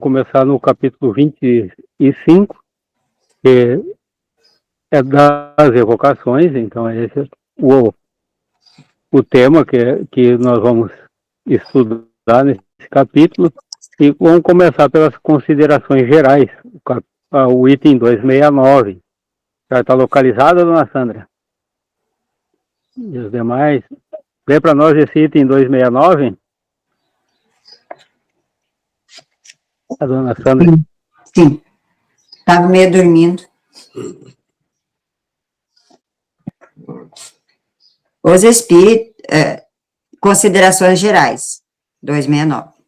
começar no capítulo 25, que é das evocações. Então esse é o tema que nós vamos estudar nesse capítulo, e vamos começar pelas considerações gerais. O item 269 já está localizado, dona Sandra? E os demais? Lê para nós esse item 269? A dona Sandra? Sim. Estava meio dormindo. Os espíritos, considerações gerais, 269.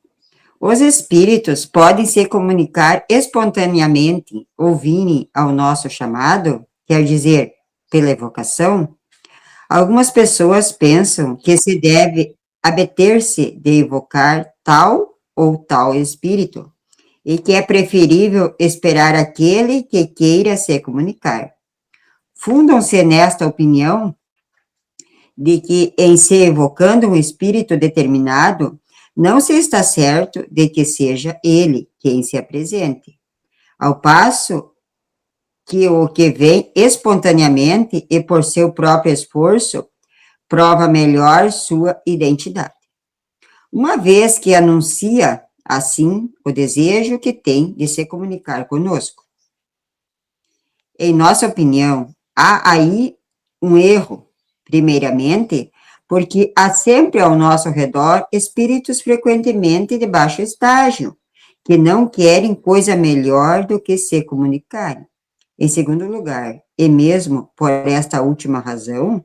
Os espíritos podem se comunicar espontaneamente ou virem ao nosso chamado, quer dizer, pela evocação. Algumas pessoas pensam que se deve abster-se de evocar tal ou tal espírito, e que é preferível esperar aquele que queira se comunicar. Fundam-se nesta opinião de que, em se evocando um espírito determinado, não se está certo de que seja ele quem se apresente, ao passo que o que vem espontaneamente e por seu próprio esforço prova melhor sua identidade, uma vez que anuncia, assim, o desejo que tem de se comunicar conosco. Em nossa opinião, há aí um erro, primeiramente, porque há sempre ao nosso redor espíritos frequentemente de baixo estágio, que não querem coisa melhor do que se comunicarem. Em segundo lugar, e mesmo por esta última razão,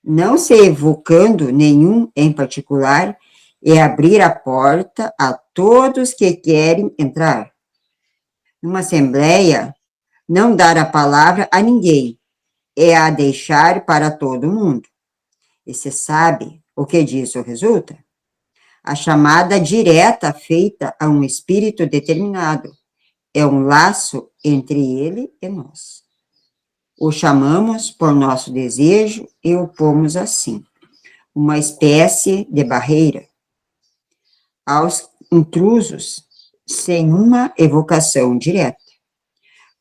não se evocando nenhum em particular, é abrir a porta a todos que querem entrar. Numa assembleia, não dar a palavra a ninguém, é a deixar para todo mundo. E você sabe o que disso resulta? A chamada direta feita a um espírito determinado é um laço entre ele e nós. O chamamos por nosso desejo e o pomos assim, uma espécie de barreira aos intrusos, sem uma evocação direta.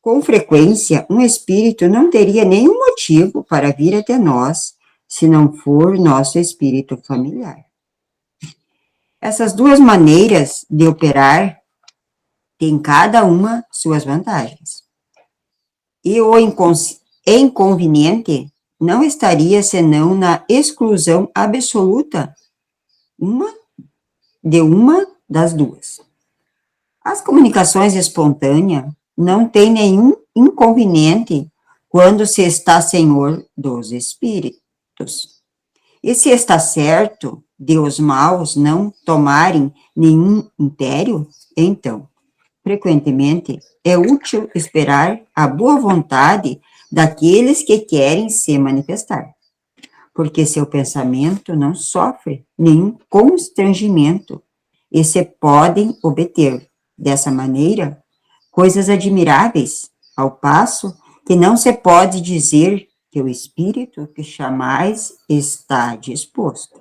Com frequência, um espírito não teria nenhum motivo para vir até nós, se não for nosso espírito familiar. Essas duas maneiras de operar têm cada uma suas vantagens. E o inconveniente não estaria senão na exclusão absoluta uma das duas. As comunicações espontâneas não têm nenhum inconveniente quando se está senhor dos espíritos. E se está certo de os maus não tomarem nenhum império, então, frequentemente, é útil esperar a boa vontade daqueles que querem se manifestar, porque seu pensamento não sofre nenhum constrangimento e se podem obter, dessa maneira, coisas admiráveis, ao passo que não se pode dizer que o espírito que chamais está disposto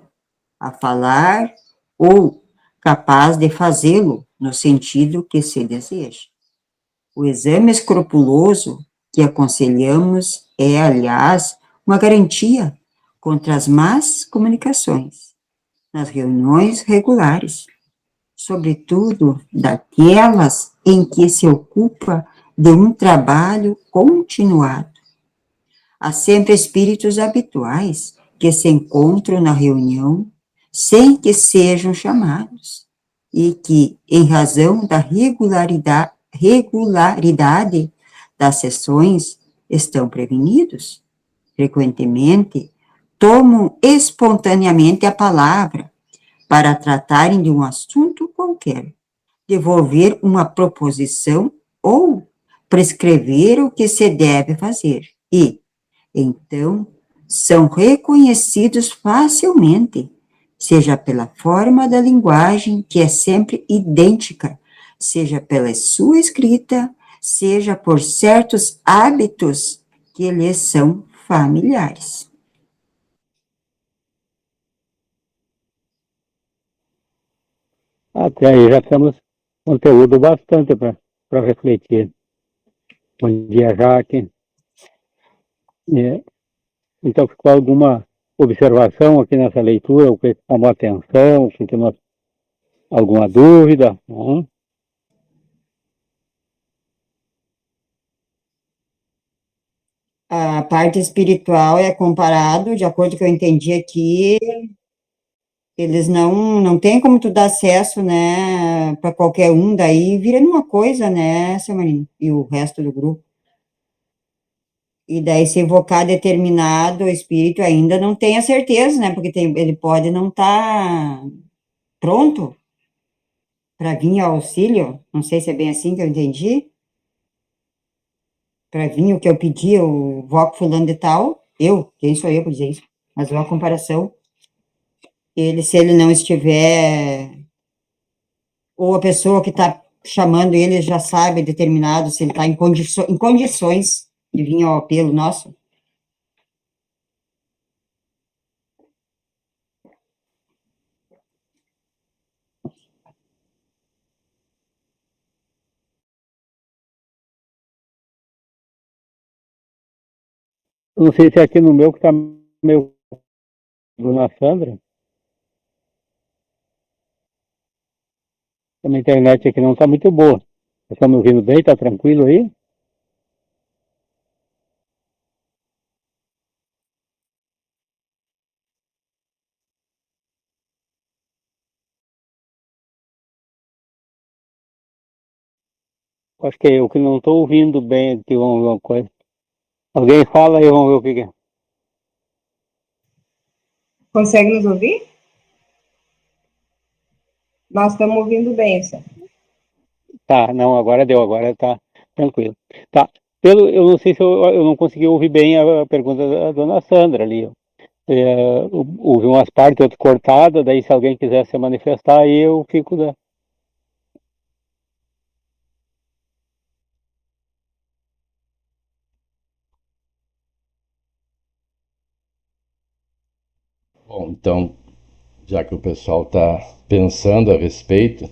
a falar ou capaz de fazê-lo no sentido que se deseja. O exame escrupuloso que aconselhamos é, aliás, uma garantia contra as más comunicações nas reuniões regulares, sobretudo daquelas em que se ocupa de um trabalho continuado. Há sempre espíritos habituais que se encontram na reunião sem que sejam chamados e que, em razão da regularidade das sessões, estão prevenidos. Frequentemente, tomam espontaneamente a palavra para tratarem de um assunto qualquer, devolver uma proposição ou prescrever o que se deve fazer e, então, são reconhecidos facilmente, seja pela forma da linguagem, que é sempre idêntica, seja pela sua escrita, seja por certos hábitos que lhes são familiares. Até aí já temos conteúdo bastante para refletir. Bom dia, Jaque. Então, ficou alguma observação aqui nessa leitura, o que chamou a atenção, o que nós, alguma dúvida? A parte espiritual é comparado, de acordo com o que eu entendi aqui, eles não tem como tu dar acesso, né, para qualquer um, daí vira numa coisa, né, seu Marino, e o resto do grupo. E daí, se invocar determinado espírito, ainda não tem a certeza, né, porque ele pode não estar pronto para vir ao auxílio, não sei se é bem assim que eu entendi, para vir o que eu pedi, o voco fulano de tal, quem sou eu para dizer isso? Mas uma comparação, se ele não estiver, ou a pessoa que está chamando ele já sabe determinado, se ele está em condições de vir ao apelo nosso. Não sei se é aqui no meu que está meio... Dona Sandra? A minha internet aqui não está muito boa. Vocês estão me ouvindo bem? Está tranquilo aí? Acho que eu que não estou ouvindo bem aqui alguma coisa. Alguém fala aí, vamos ver o que é. Consegue nos ouvir? Nós estamos ouvindo bem, senhor. Tá, não, agora deu, agora tá tranquilo. Tá, eu não sei se eu não consegui ouvir bem a pergunta da dona Sandra ali. Houve umas partes, outras cortadas, daí se alguém quiser se manifestar, aí eu fico da... Bom, então, já que o pessoal está pensando a respeito,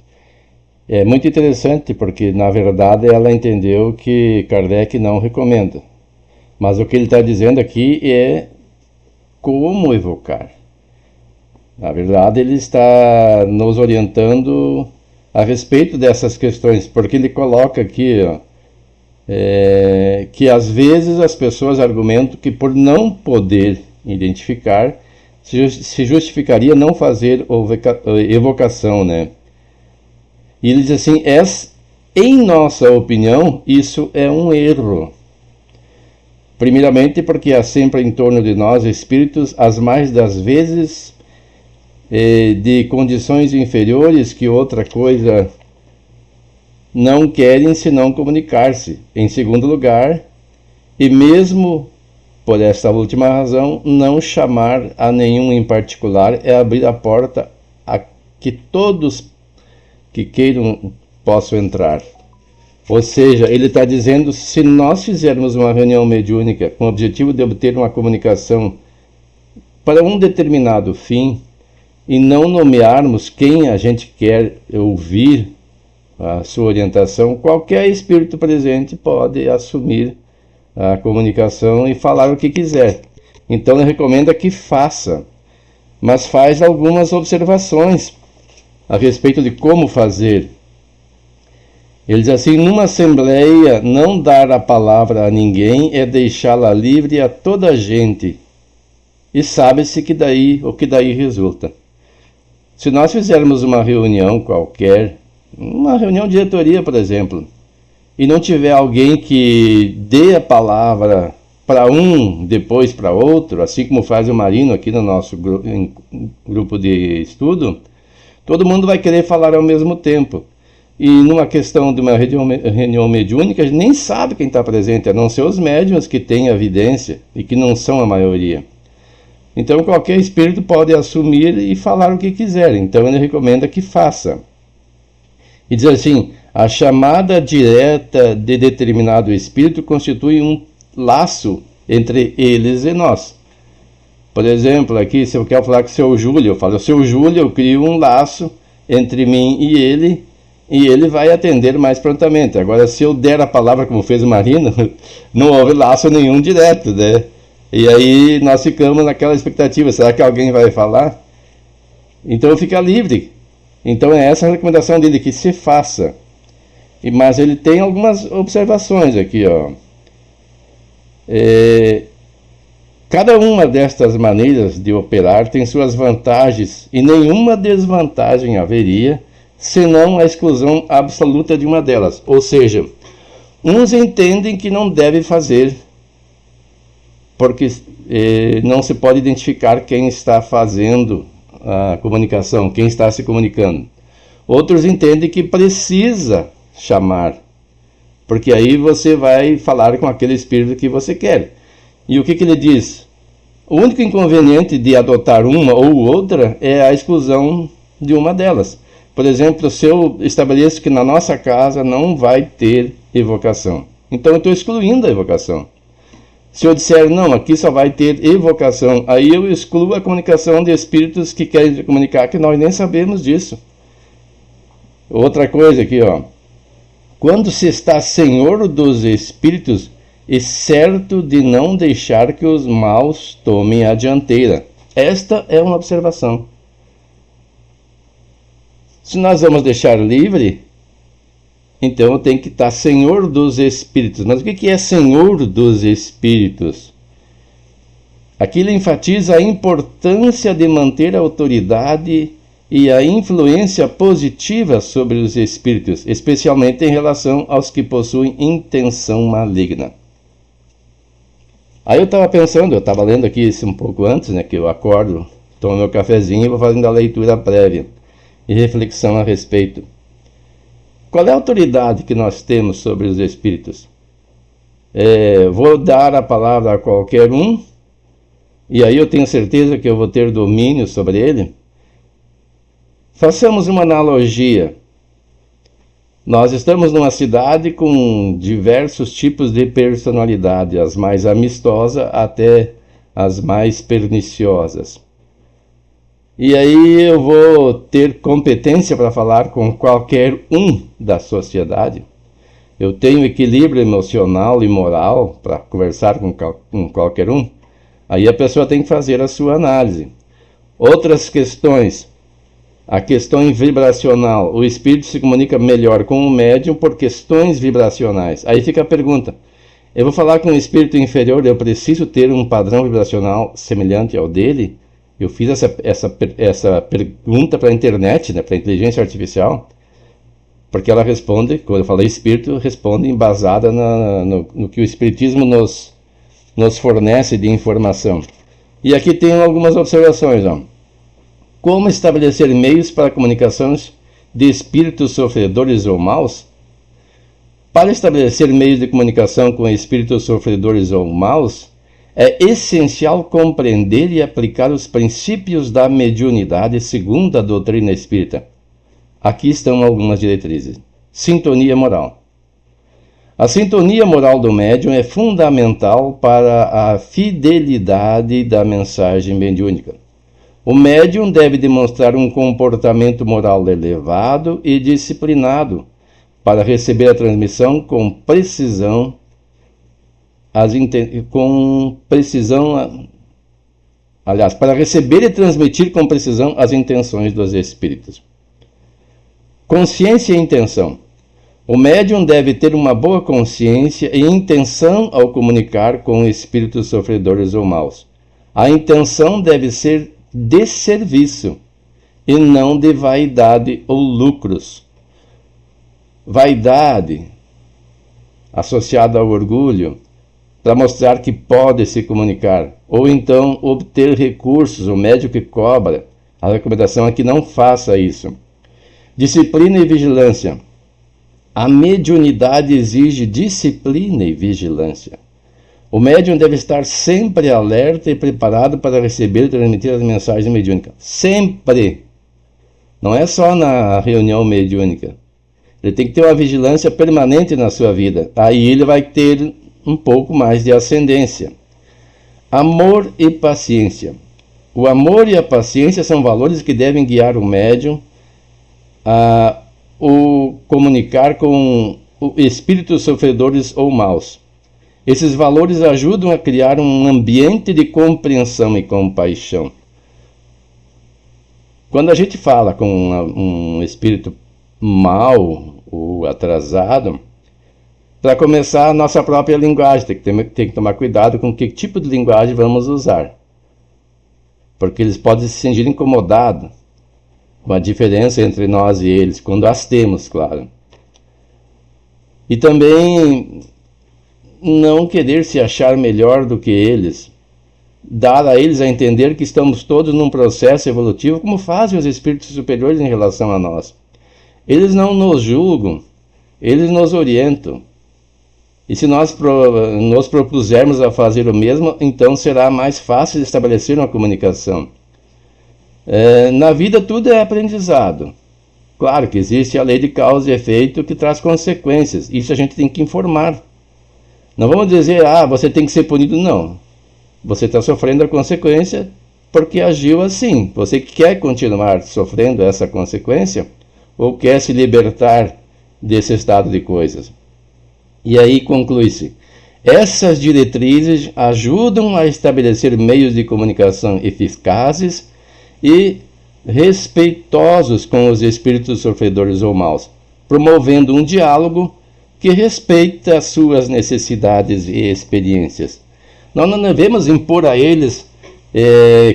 é muito interessante porque, na verdade, ela entendeu que Kardec não recomenda. Mas o que ele está dizendo aqui é como evocar. Na verdade, ele está nos orientando a respeito dessas questões, porque ele coloca aqui ó, que às vezes as pessoas argumentam que por não poder identificar, se justificaria não fazer evocação, né? E ele diz assim, em nossa opinião, isso é um erro. Primeiramente porque há sempre em torno de nós espíritos, as mais das vezes, de condições inferiores que outra coisa não querem senão comunicar-se. Em segundo lugar, e mesmo por esta última razão, não chamar a nenhum em particular é abrir a porta a que todos que queiram possam entrar. Ou seja, ele está dizendo, se nós fizermos uma reunião mediúnica com o objetivo de obter uma comunicação para um determinado fim, e não nomearmos quem a gente quer ouvir a sua orientação, qualquer espírito presente pode assumir a comunicação e falar o que quiser. Então ele recomenda que faça, mas faz algumas observações a respeito de como fazer. Ele diz assim, numa assembleia, não dar a palavra a ninguém é deixá-la livre a toda a gente. E sabe-se que o que daí resulta. Se nós fizermos uma reunião qualquer, uma reunião de diretoria, por exemplo, e não tiver alguém que dê a palavra para um, depois para outro, assim como faz o Marino aqui no nosso grupo de estudo, todo mundo vai querer falar ao mesmo tempo. E numa questão de uma reunião mediúnica, a gente nem sabe quem está presente, a não ser os médiuns que têm evidência e que não são a maioria. Então qualquer espírito pode assumir e falar o que quiser, então ele recomenda que faça. E diz assim, a chamada direta de determinado espírito constitui um laço entre eles e nós. Por exemplo, aqui, se eu quero falar com o seu Júlio, eu falo, seu Júlio, eu crio um laço entre mim e ele, e ele vai atender mais prontamente. Agora, se eu der a palavra como fez o Marino, não houve laço nenhum direto, né? E aí nós ficamos naquela expectativa, será que alguém vai falar? Então fica livre. Então é essa a recomendação dele, que se faça. Mas ele tem algumas observações aqui, ó. Cada uma destas maneiras de operar tem suas vantagens e nenhuma desvantagem haveria, senão a exclusão absoluta de uma delas. Ou seja, uns entendem que não deve fazer, porque não se pode identificar quem está fazendo a comunicação, quem está se comunicando. Outros entendem que precisa chamar, porque aí você vai falar com aquele espírito que você quer. E o que ele diz? O único inconveniente de adotar uma ou outra é a exclusão de uma delas. Por exemplo, se eu estabeleço que na nossa casa não vai ter evocação, então eu estou excluindo a evocação. Se eu disser, não, aqui só vai ter evocação, aí eu excluo a comunicação de espíritos que querem comunicar, que nós nem sabemos disso. Outra coisa aqui, ó. Quando se está senhor dos espíritos, e certo de não deixar que os maus tomem a dianteira. Esta é uma observação. Se nós vamos deixar livre, então eu tenho que estar senhor dos espíritos. Mas o que é senhor dos espíritos? Aqui ele enfatiza a importância de manter a autoridade e a influência positiva sobre os espíritos, especialmente em relação aos que possuem intenção maligna. Aí eu estava pensando, eu estava lendo aqui isso um pouco antes, né, que eu acordo, tomo meu cafezinho e vou fazendo a leitura prévia e reflexão a respeito. Qual é a autoridade que nós temos sobre os espíritos? Vou dar a palavra a qualquer um, e aí eu tenho certeza que eu vou ter domínio sobre ele? Façamos uma analogia. Nós estamos numa cidade com diversos tipos de personalidade, as mais amistosas até as mais perniciosas. E aí eu vou ter competência para falar com qualquer um da sociedade. Eu tenho equilíbrio emocional e moral para conversar com qualquer um. Aí a pessoa tem que fazer a sua análise. Outras questões. A questão vibracional. O espírito se comunica melhor com o médium por questões vibracionais. Aí fica a pergunta. Eu vou falar com um espírito inferior, eu preciso ter um padrão vibracional semelhante ao dele? Eu fiz essa pergunta para a internet, né, para a inteligência artificial, porque ela responde, quando eu falei espírito, responde embasada no que o espiritismo nos fornece de informação. E aqui tem algumas observações, ó. Como estabelecer meios para comunicações de espíritos sofredores ou maus? Para estabelecer meios de comunicação com espíritos sofredores ou maus, é essencial compreender e aplicar os princípios da mediunidade segundo a doutrina espírita. Aqui estão algumas diretrizes. Sintonia moral. A sintonia moral do médium é fundamental para a fidelidade da mensagem mediúnica. O médium deve demonstrar um comportamento moral elevado e disciplinado para receber a transmissão com precisão, para receber e transmitir com precisão as intenções dos espíritos. Consciência e intenção. O médium deve ter uma boa consciência e intenção ao comunicar com espíritos sofredores ou maus. A intenção deve ser de serviço e não de vaidade ou lucros. Vaidade associada ao orgulho para mostrar que pode se comunicar, ou então obter recursos, o médium que cobra. A recomendação é que não faça isso. Disciplina e vigilância. A mediunidade exige disciplina e vigilância. O médium deve estar sempre alerta e preparado para receber e transmitir as mensagens mediúnicas. Sempre! Não é só na reunião mediúnica. Ele tem que ter uma vigilância permanente na sua vida. Aí ele vai ter um pouco mais de ascendência. Amor e paciência. O amor e a paciência são valores que devem guiar o médium o comunicar com espíritos sofredores ou maus. Esses valores ajudam a criar um ambiente de compreensão e compaixão. Quando a gente fala com um espírito mau ou atrasado, para começar, a nossa própria linguagem, tem que tomar cuidado com que tipo de linguagem vamos usar. Porque eles podem se sentir incomodados com a diferença entre nós e eles, quando as temos, claro. E também não querer se achar melhor do que eles, dar a eles a entender que estamos todos num processo evolutivo, como fazem os espíritos superiores em relação a nós. Eles não nos julgam, eles nos orientam. E se nós nos propusermos a fazer o mesmo, então será mais fácil estabelecer uma comunicação. Na vida tudo é aprendizado. Claro que existe a lei de causa e efeito que traz consequências. Isso a gente tem que informar. Não vamos dizer, você tem que ser punido. Não. Você está sofrendo a consequência porque agiu assim. Você quer continuar sofrendo essa consequência ou quer se libertar desse estado de coisas? E aí conclui-se: essas diretrizes ajudam a estabelecer meios de comunicação eficazes e respeitosos com os espíritos sofredores ou maus, promovendo um diálogo que respeita as suas necessidades e experiências. Nós não devemos impor a eles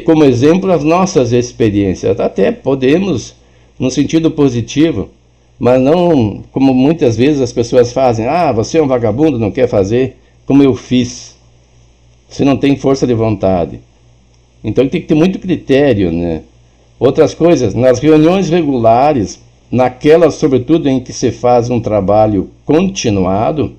como exemplo as nossas experiências. Até podemos, no sentido positivo, mas não como muitas vezes as pessoas fazem. Você é um vagabundo, não quer fazer como eu fiz. Você não tem força de vontade. Então tem que ter muito critério, né? Outras coisas, nas reuniões regulares, naquelas sobretudo em que se faz um trabalho continuado,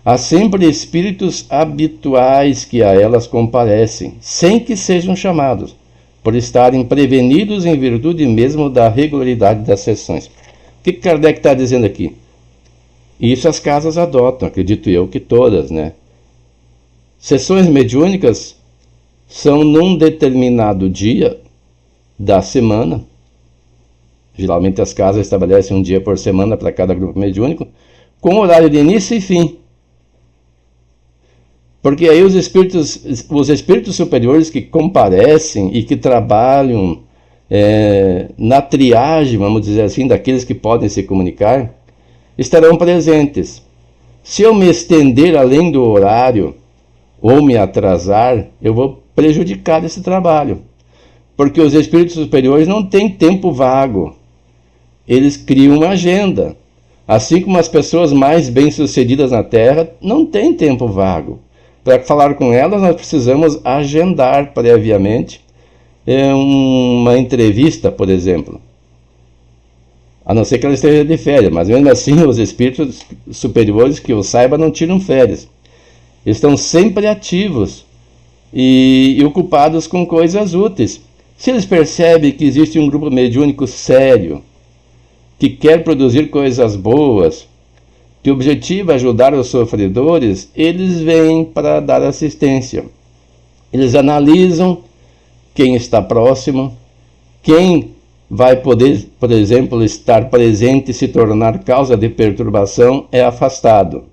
há sempre espíritos habituais que a elas comparecem, sem que sejam chamados, por estarem prevenidos em virtude mesmo da regularidade das sessões. O que Kardec está dizendo aqui? Isso as casas adotam, acredito eu que todas, né? Sessões mediúnicas são num determinado dia da semana. Geralmente as casas estabelecem um dia por semana para cada grupo mediúnico, com horário de início e fim. Porque aí os espíritos superiores que comparecem e que trabalham na triagem, vamos dizer assim, daqueles que podem se comunicar, estarão presentes. Se eu me estender além do horário ou me atrasar, eu vou prejudicar esse trabalho. Porque os espíritos superiores não têm tempo vago. Eles criam uma agenda. Assim como as pessoas mais bem-sucedidas na Terra não têm tempo vago. Para falar com elas, nós precisamos agendar previamente uma entrevista, por exemplo. A não ser que ela esteja de férias, mas mesmo assim os espíritos superiores, que eu saiba, não tiram férias. Estão sempre ativos e ocupados com coisas úteis. Se eles percebem que existe um grupo mediúnico sério, que quer produzir coisas boas, que o objetivo é ajudar os sofredores, eles vêm para dar assistência. Eles analisam quem está próximo, quem vai poder, por exemplo, estar presente e se tornar causa de perturbação é afastado.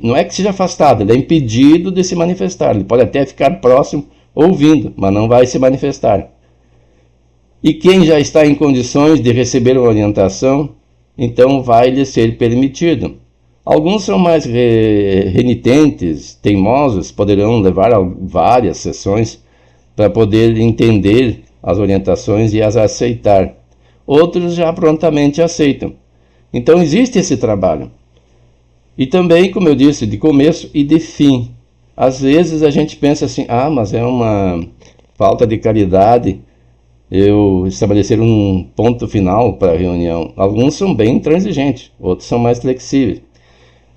Não é que seja afastado, ele é impedido de se manifestar. Ele pode até ficar próximo, ouvindo, mas não vai se manifestar. E quem já está em condições de receber uma orientação, então vai lhe ser permitido. Alguns são mais renitentes, teimosos, poderão levar a várias sessões para poder entender as orientações e as aceitar. Outros já prontamente aceitam. Então existe esse trabalho. E também, como eu disse, de começo e de fim. Às vezes a gente pensa assim, mas é uma falta de caridade eu estabelecer um ponto final para a reunião. Alguns são bem intransigentes, outros são mais flexíveis.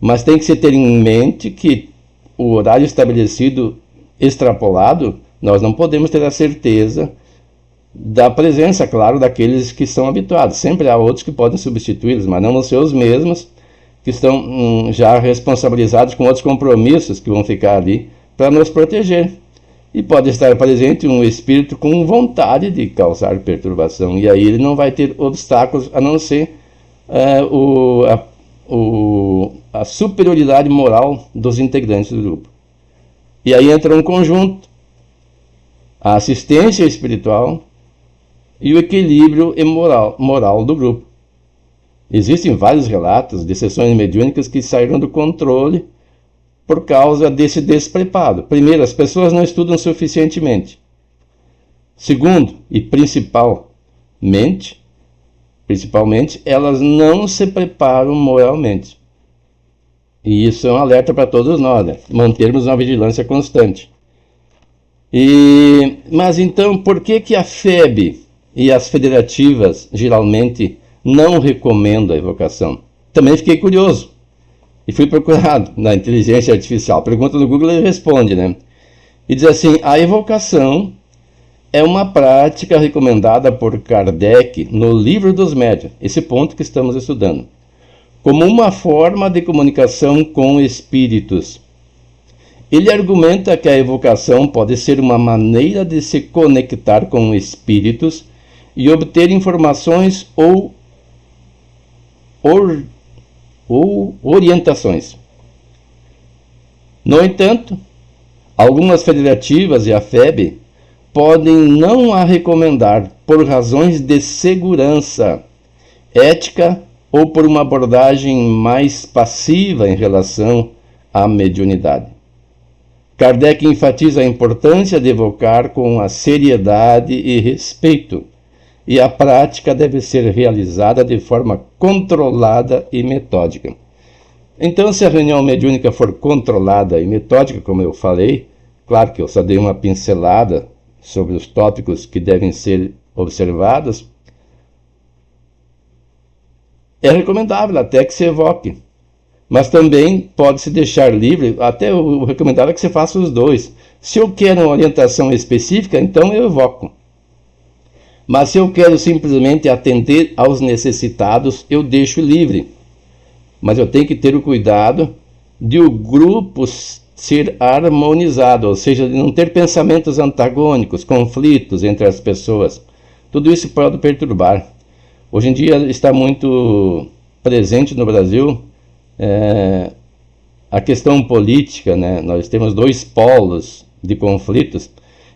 Mas tem que se ter em mente que o horário estabelecido, extrapolado, nós não podemos ter a certeza da presença, claro, daqueles que são habituados. Sempre há outros que podem substituí-los, mas não vão ser os mesmos que estão já responsabilizados com outros compromissos que vão ficar ali para nos proteger. E pode estar presente um espírito com vontade de causar perturbação, e aí ele não vai ter obstáculos a não ser a superioridade moral dos integrantes do grupo. E aí entra um conjunto, a assistência espiritual e o equilíbrio moral do grupo. Existem vários relatos de sessões mediúnicas que saíram do controle por causa desse despreparo. Primeiro, as pessoas não estudam suficientemente. Segundo, e principalmente, elas não se preparam moralmente. E isso é um alerta para todos nós, né? Mantermos uma vigilância constante. Mas então, por que a FEB e as federativas geralmente não recomendam a evocação? Também fiquei curioso e fui procurado na inteligência artificial. Pergunta no Google e ele responde, né? E diz assim: a evocação é uma prática recomendada por Kardec no Livro dos Médiuns, esse ponto que estamos estudando, como uma forma de comunicação com espíritos. Ele argumenta que a evocação pode ser uma maneira de se conectar com espíritos e obter informações ou orientações. No entanto, algumas federativas e a FEB podem não a recomendar por razões de segurança, ética ou por uma abordagem mais passiva em relação à mediunidade. Kardec enfatiza a importância de evocar com a seriedade e respeito, e a prática deve ser realizada de forma controlada e metódica. Então, se a reunião mediúnica for controlada e metódica, como eu falei, claro que eu só dei uma pincelada sobre os tópicos que devem ser observados, é recomendável até que se evoque. Mas também pode-se deixar livre, até o recomendável é que você faça os dois. Se eu quero uma orientação específica, então eu evoco. Mas se eu quero simplesmente atender aos necessitados, eu deixo livre. Mas eu tenho que ter o cuidado de o grupo ser harmonizado, ou seja, de não ter pensamentos antagônicos, conflitos entre as pessoas. Tudo isso pode perturbar. Hoje em dia está muito presente no Brasil a questão política, né? Nós temos dois polos de conflitos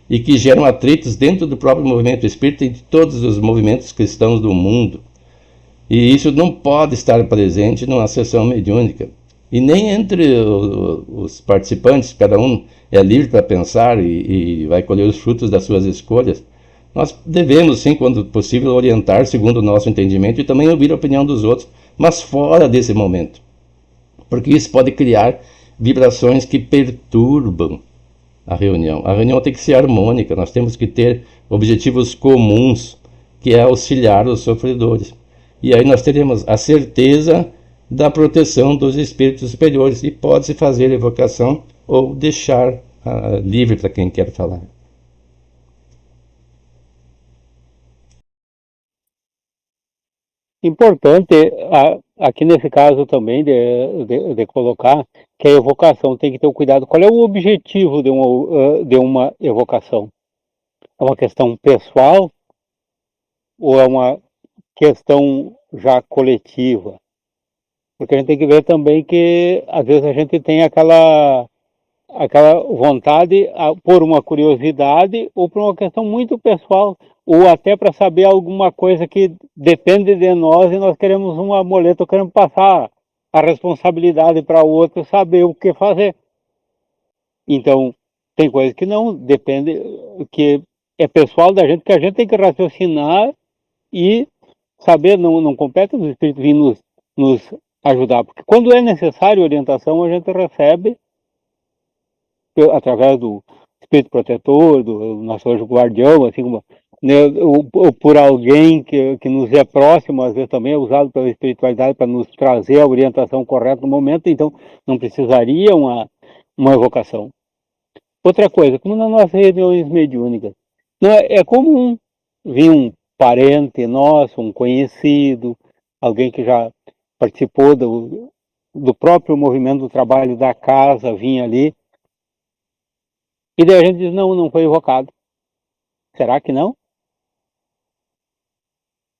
e que geram atritos dentro do próprio movimento espírita e de todos os movimentos cristãos do mundo. E isso não pode estar presente numa sessão mediúnica. E nem entre os participantes, cada um é livre para pensar e vai colher os frutos das suas escolhas. Nós devemos, sim, quando possível, orientar segundo o nosso entendimento e também ouvir a opinião dos outros, mas fora desse momento. Porque isso pode criar vibrações que perturbam a reunião. A reunião tem que ser harmônica, nós temos que ter objetivos comuns, que é auxiliar os sofredores. E aí nós teremos a certeza da proteção dos espíritos superiores e pode-se fazer evocação ou deixar livre para quem quer falar. Importante, aqui nesse caso também, de colocar que a evocação tem que ter o cuidado. Qual é o objetivo de uma evocação? É uma questão pessoal ou é uma questão já coletiva? Porque a gente tem que ver também que, às vezes, a gente tem aquela vontade por uma curiosidade ou por uma questão muito pessoal, ou até para saber alguma coisa que depende de nós e nós queremos uma muleta, queremos passar a responsabilidade para o outro saber o que fazer. Então, tem coisas que não depende, que é pessoal da gente, que a gente tem que raciocinar e saber, não compete os espíritos vir nos ajudar, porque quando é necessário orientação, a gente recebe através do espírito protetor, do nosso anjo guardião, assim como, né, ou por alguém que nos é próximo, às vezes também é usado pela espiritualidade para nos trazer a orientação correta no momento, então não precisaria uma evocação. Outra coisa, como nas nossas reuniões mediúnicas, não é comum vir um parente nosso, um conhecido, alguém que já participou do próprio movimento do trabalho da casa, vir ali, e daí a gente diz, não foi evocado. Será que não?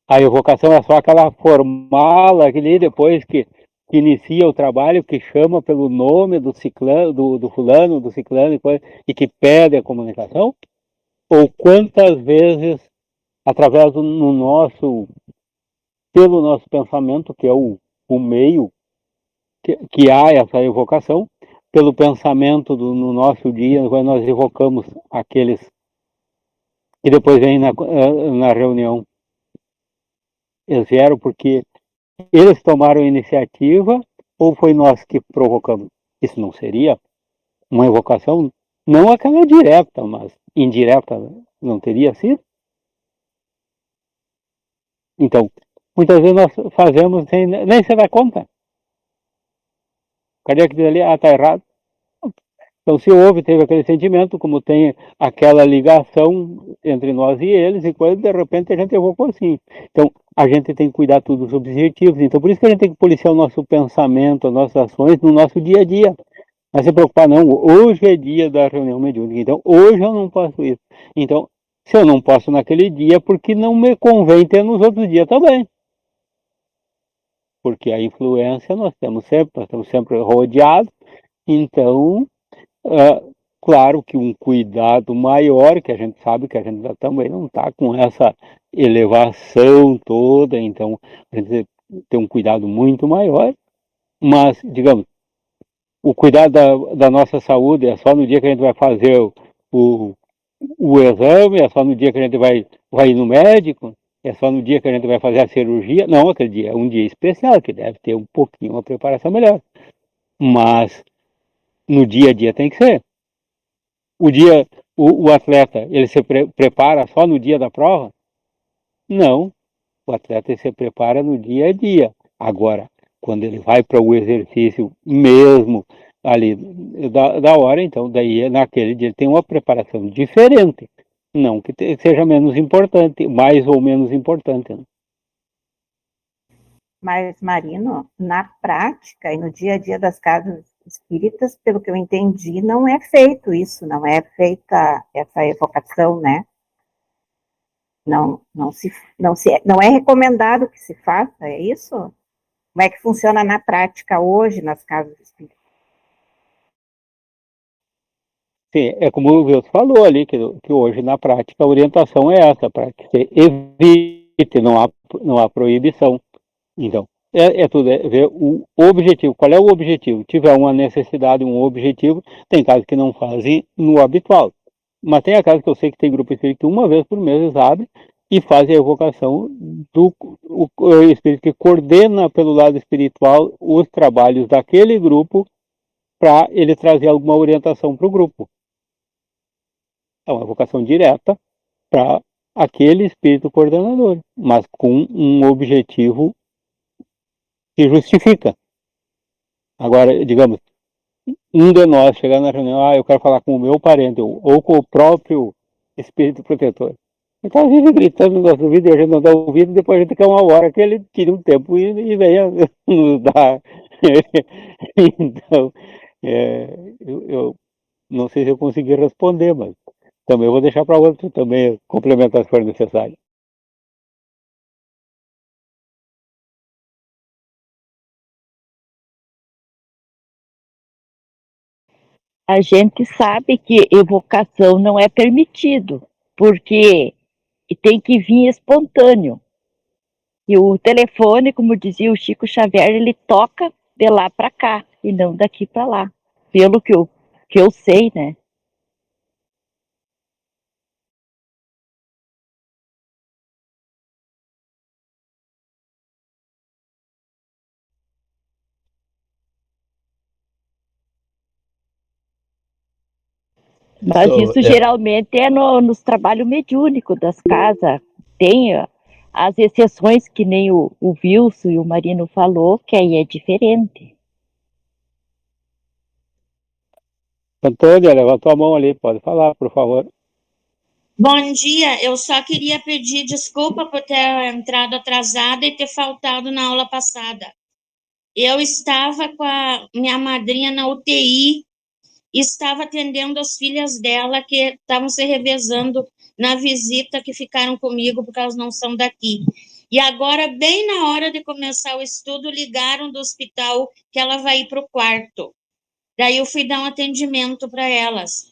A evocação é só aquela formal, aquele depois que inicia o trabalho, que chama pelo nome do ciclano, do fulano, do ciclano, e que pede a comunicação? Ou quantas vezes, através do no nosso, pelo nosso pensamento, que é o meio que há essa evocação, pelo pensamento no nosso dia, quando nós evocamos aqueles que depois vêm na reunião, eles vieram porque eles tomaram a iniciativa ou foi nós que provocamos? Isso não seria uma evocação, não aquela direta, mas indireta, não teria sido? Então, muitas vezes nós fazemos sem nem se dá conta. Cadê aquilo ali? Ah, está errado. Então, se houve, teve aquele sentimento, como tem aquela ligação entre nós e eles, e quando de repente a gente evocou assim. Então, a gente tem que cuidar tudo dos objetivos. Então, por isso que a gente tem que policiar o nosso pensamento, as nossas ações no nosso dia a dia. Não se preocupar, não. Hoje é dia da reunião mediúnica, então hoje eu não posso isso. Então, se eu não posso naquele dia, porque não me convém ter nos outros dias também. Porque a influência nós estamos sempre rodeados, então claro que um cuidado maior, que a gente sabe que a gente também não está com essa elevação toda, então a gente tem um cuidado muito maior, mas, digamos, o cuidado da nossa saúde é só no dia que a gente vai fazer o exame, é só no dia que a gente vai ir no médico, é só no dia que a gente vai fazer a cirurgia. Não, aquele dia é um dia especial, que deve ter um pouquinho uma preparação melhor. Mas no dia a dia tem que ser. O dia, o atleta, ele se prepara só no dia da prova? Não, o atleta se prepara no dia a dia. Agora, quando ele vai para o exercício mesmo ali da hora, então daí naquele dia ele tem uma preparação diferente. Não que seja menos importante, mais ou menos importante. Né? Mas, Marino, na prática e no dia a dia das casas espíritas, pelo que eu entendi, não é feito isso, não é feita essa evocação, né? Não é recomendado que se faça, é isso? Como é que funciona na prática hoje nas casas espíritas? Sim, é como o Wilson falou ali, que hoje na prática a orientação é essa, para que você evite, não há proibição. Então, tudo, ver o objetivo. Qual é o objetivo? Tiver uma necessidade, um objetivo, tem casos que não fazem no habitual. Mas tem a casa que eu sei que tem grupo espírita que uma vez por mês eles abrem e fazem a evocação do o espírito que coordena pelo lado espiritual os trabalhos daquele grupo para ele trazer alguma orientação para o grupo. É uma evocação direta para aquele espírito coordenador, mas com um objetivo que justifica. Agora, digamos, um de nós chegar na reunião, eu quero falar com o meu parente, ou com o próprio espírito protetor. Então, vive gritando no nosso ouvido, e a gente não dá ouvido, depois a gente quer uma hora que ele tire um tempo e venha nos dar. Então, eu não sei se eu consegui responder, mas também vou deixar para outro também complementar se for necessário. A gente sabe que evocação não é permitido, porque tem que vir espontâneo. E o telefone, como dizia o Chico Xavier, ele toca de lá para cá e não daqui para lá, pelo que eu sei, né? Mas isso geralmente é nos trabalhos mediúnicos das casas. Tem as exceções que nem o Wilson e o Marino falou, que aí é diferente. Antônia, levantou a mão ali, pode falar, por favor. Bom dia, eu só queria pedir desculpa por ter entrado atrasada e ter faltado na aula passada. Eu estava com a minha madrinha na UTI e estava atendendo as filhas dela que estavam se revezando na visita, que ficaram comigo porque elas não são daqui. E agora, bem na hora de começar o estudo, ligaram do hospital que ela vai ir para o quarto. Daí eu fui dar um atendimento para elas.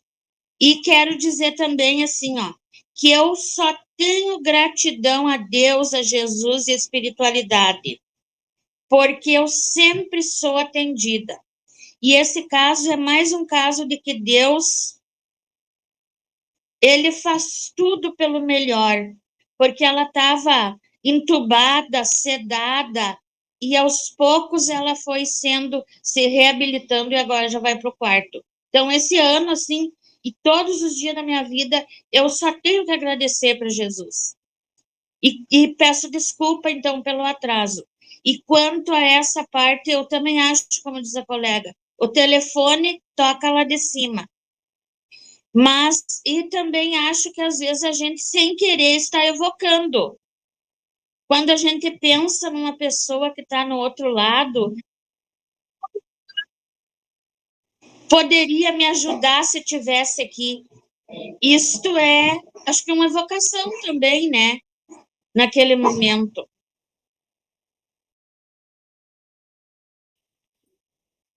E quero dizer também assim, ó, que eu só tenho gratidão a Deus, a Jesus e a espiritualidade, porque eu sempre sou atendida. E esse caso é mais um caso de que Deus, ele faz tudo pelo melhor, porque ela estava entubada, sedada, e aos poucos ela foi se reabilitando e agora já vai para o quarto. Então, esse ano, assim, e todos os dias da minha vida, eu só tenho que agradecer para Jesus. E peço desculpa, então, pelo atraso. E quanto a essa parte, eu também acho, como diz a colega, o telefone toca lá de cima. Mas, e também acho que às vezes a gente, sem querer, está evocando. Quando a gente pensa numa pessoa que está no outro lado, poderia me ajudar se tivesse aqui. Isto é, acho que uma evocação também, né? Naquele momento.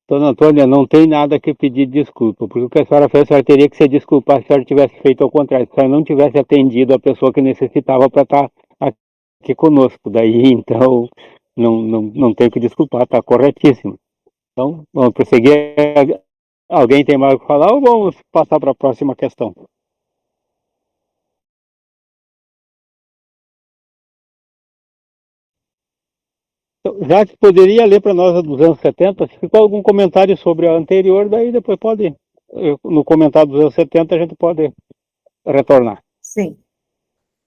Dona Antônia, não tem nada que pedir desculpa, porque o que a senhora fez, a senhora teria que se desculpar se a senhora tivesse feito ao contrário, se a senhora não tivesse atendido a pessoa que necessitava para estar aqui conosco. Daí, então, não tem que desculpar, está corretíssimo. Então, vamos prosseguir. Alguém tem mais o que falar ou vamos passar para a próxima questão? Já poderia ler para nós a 270? Se ficou algum comentário sobre a anterior, daí depois pode, no comentário 270, a gente pode retornar. Sim.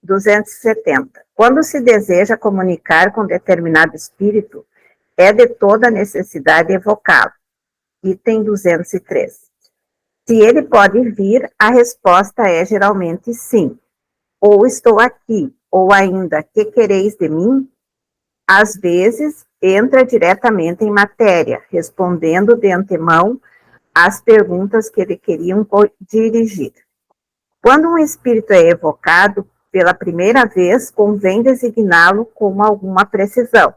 270. Quando se deseja comunicar com determinado espírito, é de toda necessidade evocá-lo. Item 203. Se ele pode vir, a resposta é geralmente sim. Ou estou aqui, ou ainda, que quereis de mim? Às vezes, entra diretamente em matéria, respondendo de antemão às perguntas que lhe queriam dirigir. Quando um espírito é evocado pela primeira vez, convém designá-lo com alguma precisão.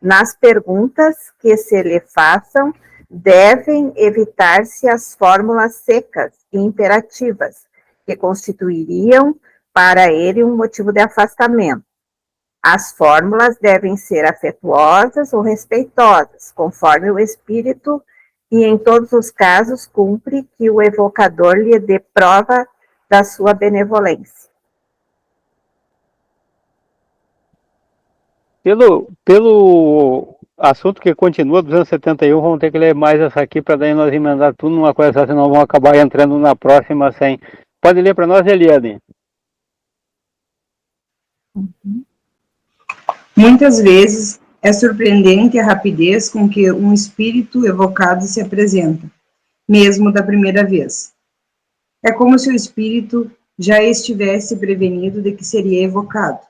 Nas perguntas que se lhe façam, devem evitar-se as fórmulas secas e imperativas, que constituiriam para ele um motivo de afastamento. As fórmulas devem ser afetuosas ou respeitosas, conforme o espírito, e em todos os casos cumpre que o evocador lhe dê prova da sua benevolência. Pelo assunto que continua, 271, vamos ter que ler mais essa aqui para daí nós emendar tudo numa coisa só, senão vamos acabar entrando na próxima sem. Pode ler para nós, Eliane? Muitas vezes é surpreendente a rapidez com que um espírito evocado se apresenta, mesmo da primeira vez. É como se o espírito já estivesse prevenido de que seria evocado.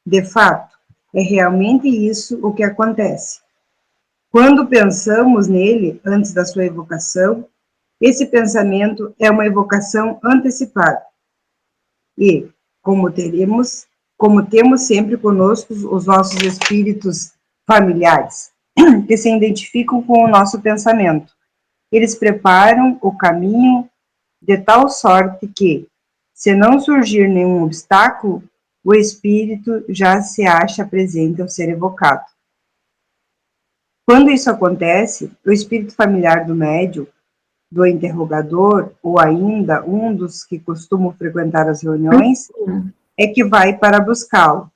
De fato, é realmente isso o que acontece. Quando pensamos nele antes da sua evocação, esse pensamento é uma evocação antecipada. E, como temos sempre conosco os nossos espíritos familiares, que se identificam com o nosso pensamento, eles preparam o caminho de tal sorte que, se não surgir nenhum obstáculo, o espírito já se acha presente ao ser evocado. Quando isso acontece, o espírito familiar do médium, do interrogador, ou ainda um dos que costumam frequentar as reuniões, é que vai para buscá-lo.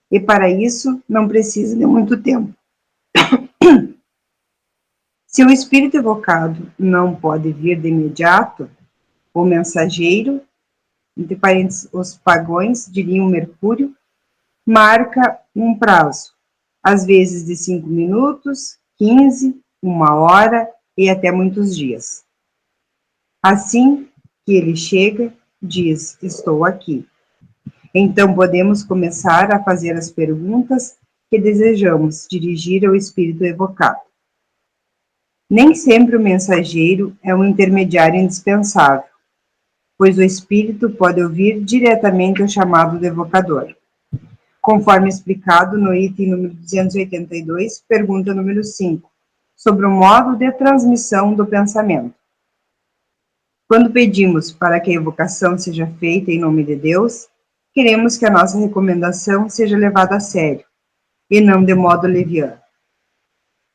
E para isso não precisa de muito tempo. Se o espírito evocado não pode vir de imediato, o mensageiro, entre parênteses, os pagões, diriam Mercúrio, marca um prazo, às vezes de 5 minutos, 15, 1 hora e até muitos dias. Assim que ele chega, diz, estou aqui. Então podemos começar a fazer as perguntas que desejamos dirigir ao espírito evocado. Nem sempre o mensageiro é um intermediário indispensável, pois o espírito pode ouvir diretamente o chamado do evocador. conforme explicado no item número 282, pergunta número 5, sobre o modo de transmissão do pensamento. Quando pedimos para que a evocação seja feita em nome de Deus, queremos que a nossa recomendação seja levada a sério, e não de modo leviano.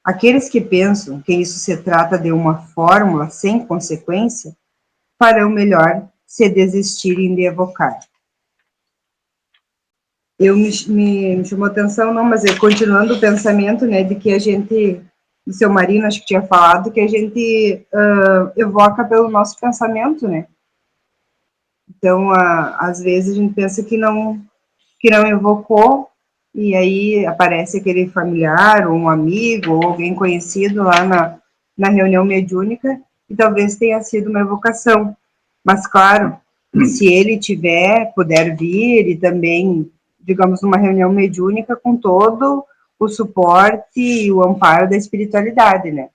Aqueles que pensam que isso se trata de uma fórmula sem consequência, farão melhor se desistirem de evocar. Me chamou a atenção, não, mas continuando o pensamento, né, de que a gente, o seu Marino, acho que tinha falado, que a gente evoca pelo nosso pensamento, né? Então, às vezes a gente pensa que não evocou, e aí aparece aquele familiar, ou um amigo, ou alguém conhecido lá na reunião mediúnica, e talvez tenha sido uma evocação. Mas, claro, se ele puder vir, e também, digamos, numa reunião mediúnica com todo o suporte e o amparo da espiritualidade, né?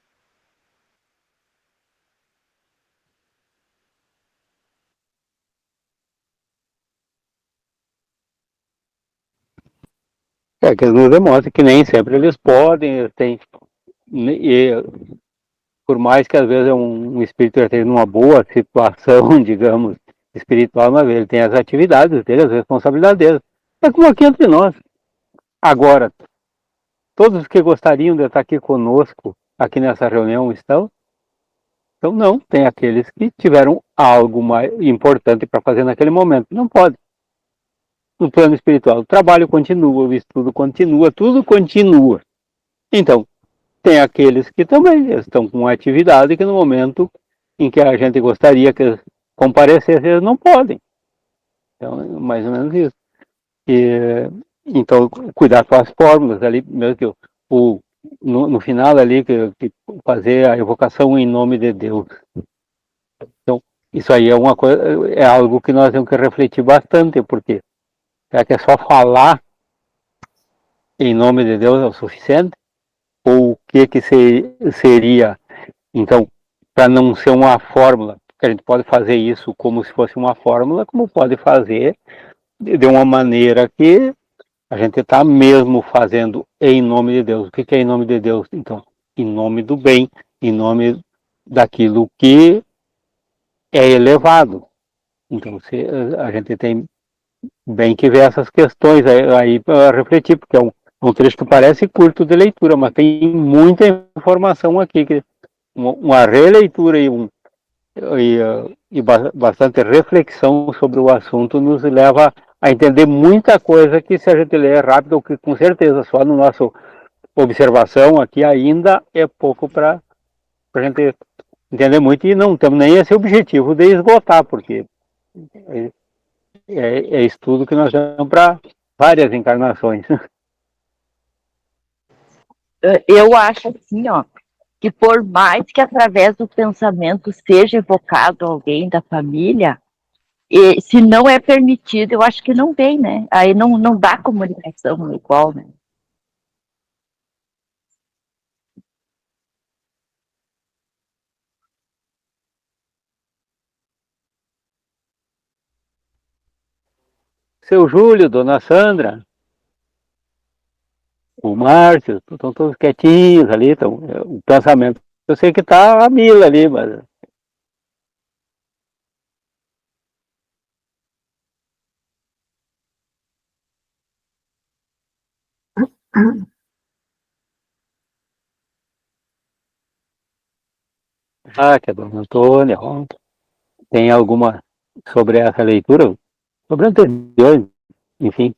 Que nos demonstra que nem sempre eles podem, e por mais que às vezes um espírito esteja numa boa situação, digamos, espiritual, mas ele tem as atividades dele, as responsabilidades dele. É como aqui entre nós. Agora, todos que gostariam de estar aqui conosco, aqui nessa reunião, estão? Então não, tem aqueles que tiveram algo mais importante para fazer naquele momento. Não pode. No plano espiritual, o trabalho continua, o estudo continua, tudo continua. Então, tem aqueles que também estão com uma atividade que no momento em que a gente gostaria que eles comparecessem, eles não podem. Então, é mais ou menos isso. Então, cuidar com as fórmulas ali, mesmo que no final ali, que fazer a evocação em nome de Deus. Então, isso aí é uma coisa, é algo que nós temos que refletir bastante, porque será que é só falar em nome de Deus é o suficiente? Ou o que seria, então, para não ser uma fórmula, que a gente pode fazer isso como se fosse uma fórmula, como pode fazer de uma maneira que a gente está mesmo fazendo em nome de Deus. O que é em nome de Deus? Então, em nome do bem, em nome daquilo que é elevado. Então, a gente tem bem que ver essas questões aí para refletir, porque é um trecho que parece curto de leitura, mas tem muita informação aqui, que uma releitura e bastante reflexão sobre o assunto nos leva a entender muita coisa que, se a gente ler rápido, ou que com certeza só no nosso observação aqui ainda é pouco para a gente entender muito, e não temos nem esse objetivo de esgotar, porque é estudo que nós temos para várias encarnações. Eu acho assim, ó, que por mais que através do pensamento seja evocado alguém da família, se não é permitido, eu acho que não vem, né? Aí não dá comunicação igual, né? Seu Júlio, dona Sandra, o Márcio, estão todos quietinhos ali, o pensamento. Eu sei que está a Mila ali, mas... que a dona Antônia, tem alguma sobre essa leitura? Sobre a anterior, enfim.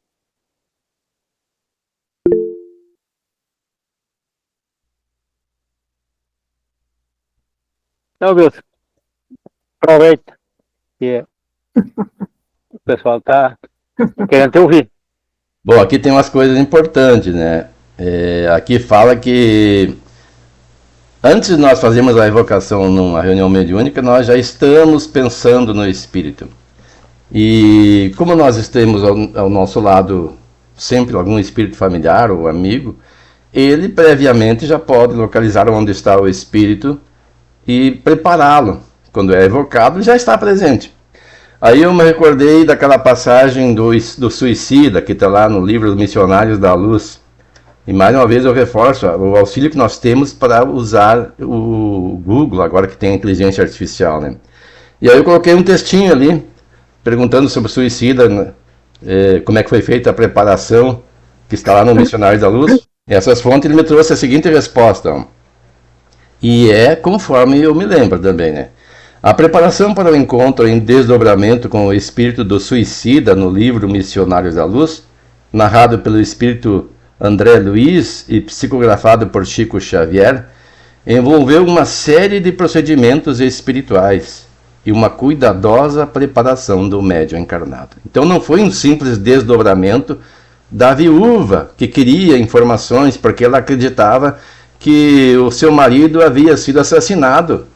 Então, Wilson, aproveita que o pessoal está querendo te ouvir. Bom, aqui tem umas coisas importantes, né? Aqui fala que antes de nós fazermos a evocação numa reunião mediúnica, nós já estamos pensando no espírito. E como nós temos ao nosso lado sempre algum espírito familiar ou amigo, ele previamente já pode localizar onde está o espírito e prepará-lo. Quando é evocado, já está presente. Aí eu me recordei daquela passagem do suicida, que está lá no livro dos Missionários da Luz. E mais uma vez eu reforço o auxílio que nós temos para usar o Google, agora que tem inteligência artificial, né? E aí eu coloquei um textinho ali, perguntando sobre o suicida, né? Como é que foi feita a preparação, que está lá no Missionários da Luz. E essas fontes ele me trouxe a seguinte resposta. E é conforme eu me lembro também, né? A preparação para o encontro em desdobramento com o espírito do suicida no livro Missionários da Luz, narrado pelo espírito André Luiz e psicografado por Chico Xavier, envolveu uma série de procedimentos espirituais e uma cuidadosa preparação do médium encarnado. Então não foi um simples desdobramento da viúva que queria informações porque ela acreditava que o seu marido havia sido assassinado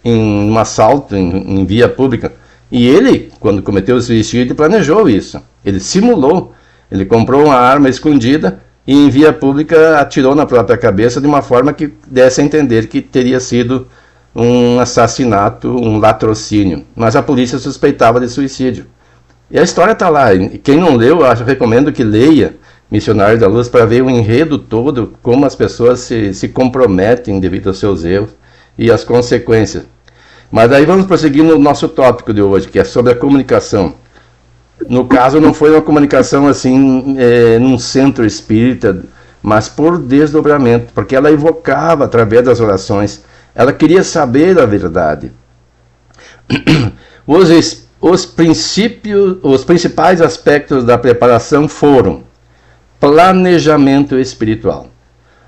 em um assalto em via pública. E ele, quando cometeu o suicídio, planejou isso. Ele simulou. Ele comprou uma arma escondida e em via pública atirou na própria cabeça de uma forma que desse a entender que teria sido um assassinato, um latrocínio. Mas a polícia suspeitava de suicídio. E a história está lá. Quem não leu, eu recomendo que leia Missionários da Luz para ver o enredo todo, como as pessoas se comprometem devido aos seus erros e as consequências. Mas aí vamos prosseguir no nosso tópico de hoje, que é sobre a comunicação. No caso, não foi uma comunicação assim, num centro espírita, mas por desdobramento, porque ela evocava através das orações. Ela queria saber a verdade. Os principais aspectos da preparação foram planejamento espiritual.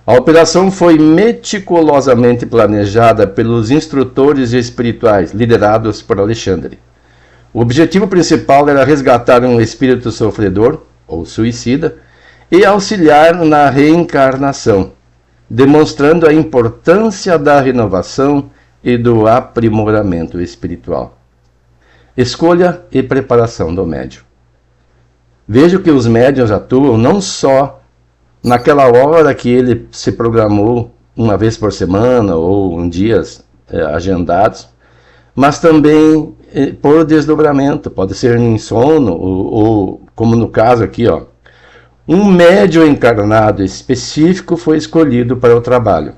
A operação foi meticulosamente planejada pelos instrutores espirituais, liderados por Alexandre. O objetivo principal era resgatar um espírito sofredor, ou suicida, e auxiliar na reencarnação, demonstrando a importância da renovação e do aprimoramento espiritual. Escolha e preparação do médium. Vejo que os médiuns atuam não só naquela hora que ele se programou uma vez por semana ou em dias agendados, mas também por desdobramento, pode ser em sono ou como no caso aqui, um médium encarnado específico foi escolhido para o trabalho.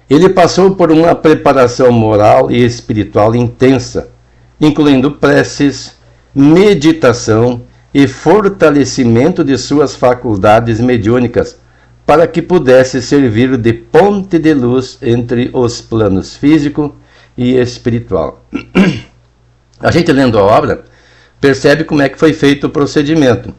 Ele passou por uma preparação moral e espiritual intensa, incluindo preces, meditação e fortalecimento de suas faculdades mediúnicas, para que pudesse servir de ponte de luz entre os planos físico e espiritual. A gente lendo a obra, percebe como é que foi feito o procedimento.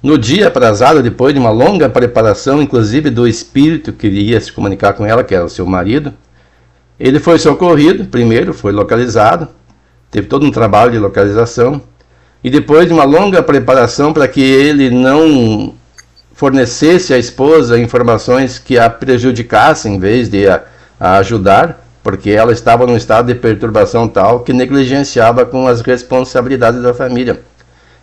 No dia aprazado, depois de uma longa preparação, inclusive do espírito que iria se comunicar com ela, que era o seu marido, ele foi socorrido, primeiro foi localizado, teve todo um trabalho de localização, e depois de uma longa preparação para que ele não fornecesse à esposa informações que a prejudicassem em vez de a ajudar, porque ela estava num estado de perturbação tal que negligenciava com as responsabilidades da família.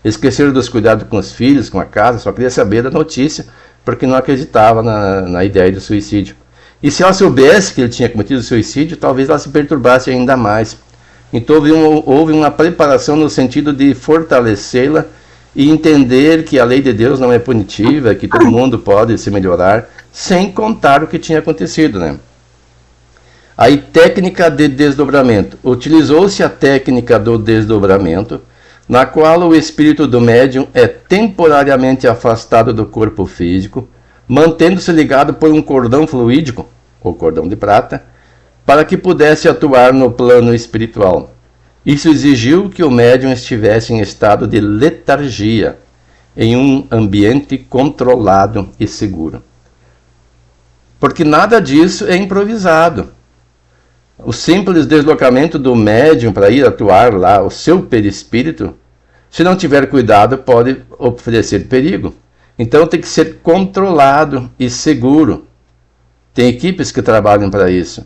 Esqueceram dos cuidados com os filhos, com a casa, só queria saber da notícia, porque não acreditava na ideia do suicídio. E se ela soubesse que ele tinha cometido suicídio, talvez ela se perturbasse ainda mais. Então houve uma preparação no sentido de fortalecê-la e entender que a lei de Deus não é punitiva, que todo mundo pode se melhorar, sem contar o que tinha acontecido, né? Aí, técnica de desdobramento. Utilizou-se a técnica do desdobramento, na qual o espírito do médium é temporariamente afastado do corpo físico, mantendo-se ligado por um cordão fluídico, ou cordão de prata, para que pudesse atuar no plano espiritual. Isso exigiu que o médium estivesse em estado de letargia, em um ambiente controlado e seguro. Porque nada disso é improvisado. O simples deslocamento do médium para ir atuar lá, o seu perispírito, se não tiver cuidado, pode oferecer perigo. Então tem que ser controlado e seguro. Tem equipes que trabalham para isso.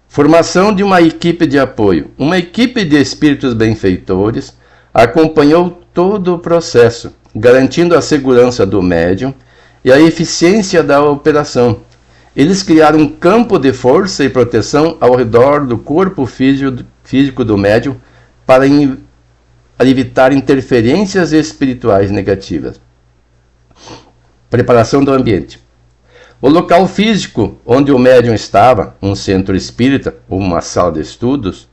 Formação de uma equipe de apoio. Uma equipe de espíritos benfeitores acompanhou todo o processo, garantindo a segurança do médium e a eficiência da operação. Eles criaram um campo de força e proteção ao redor do corpo físico do médium para evitar interferências espirituais negativas. Preparação do ambiente. O local físico onde o médium estava, um centro espírita ou uma sala de estudos,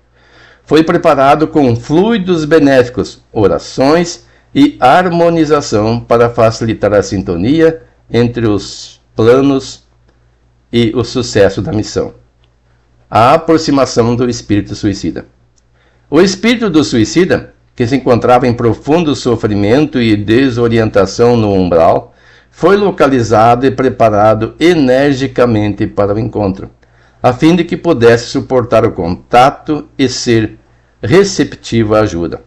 foi preparado com fluidos benéficos, orações e harmonização para facilitar a sintonia entre os planos e o sucesso da missão. A aproximação do espírito suicida. O espírito do suicida, que se encontrava em profundo sofrimento e desorientação no umbral, foi localizado e preparado energicamente para o encontro, a fim de que pudesse suportar o contato e ser receptivo à ajuda.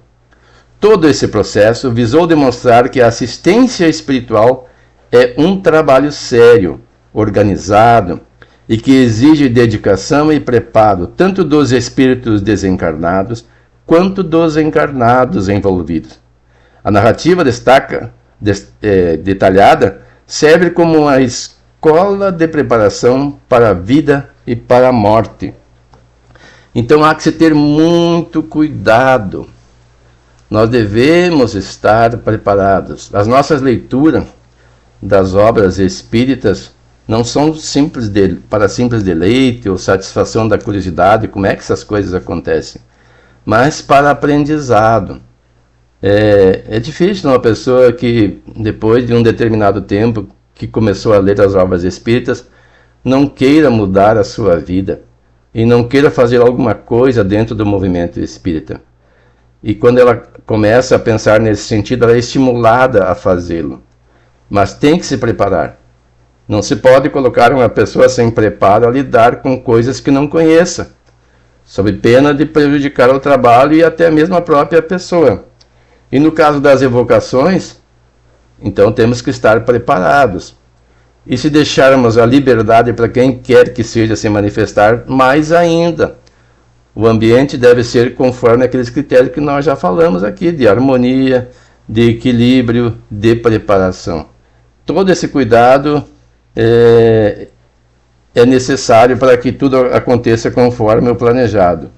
Todo esse processo visou demonstrar que a assistência espiritual é um trabalho sério, organizado e que exige dedicação e preparo tanto dos espíritos desencarnados quanto dos encarnados envolvidos. A narrativa detalhada serve como uma escola de preparação para a vida e para a morte. Então há que se ter muito cuidado. Nós devemos estar preparados. As nossas leituras das obras espíritas não são para simples deleite ou satisfação da curiosidade, como é que essas coisas acontecem, mas para aprendizado. É difícil uma pessoa que, depois de um determinado tempo que começou a ler as obras espíritas, não queira mudar a sua vida e não queira fazer alguma coisa dentro do movimento espírita. E quando ela começa a pensar nesse sentido, ela é estimulada a fazê-lo. Mas tem que se preparar. Não se pode colocar uma pessoa sem preparo a lidar com coisas que não conheça, sob pena de prejudicar o trabalho e até mesmo a própria pessoa. E no caso das evocações, então temos que estar preparados. E se deixarmos a liberdade para quem quer que seja se manifestar, mais ainda. O ambiente deve ser conforme aqueles critérios que nós já falamos aqui, de harmonia, de equilíbrio, de preparação. Todo esse cuidado é necessário para que tudo aconteça conforme o planejado.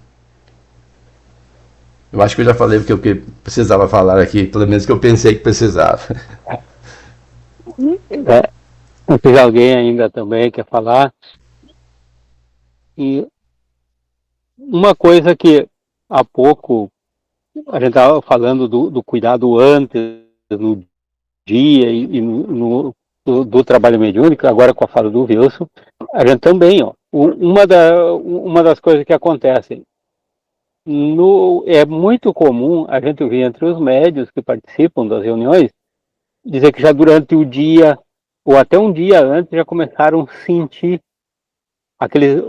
Eu acho que eu já falei o que eu precisava falar aqui, pelo menos que eu pensei que precisava. Se alguém ainda também quer falar. E uma coisa que há pouco a gente estava falando do cuidado antes, no dia e do trabalho mediúnico, agora com a fala do Wilson, a gente também, uma das coisas que acontecem, é muito comum a gente ouvir entre os médios que participam das reuniões, dizer que já durante o dia, ou até um dia antes, já começaram a sentir aqueles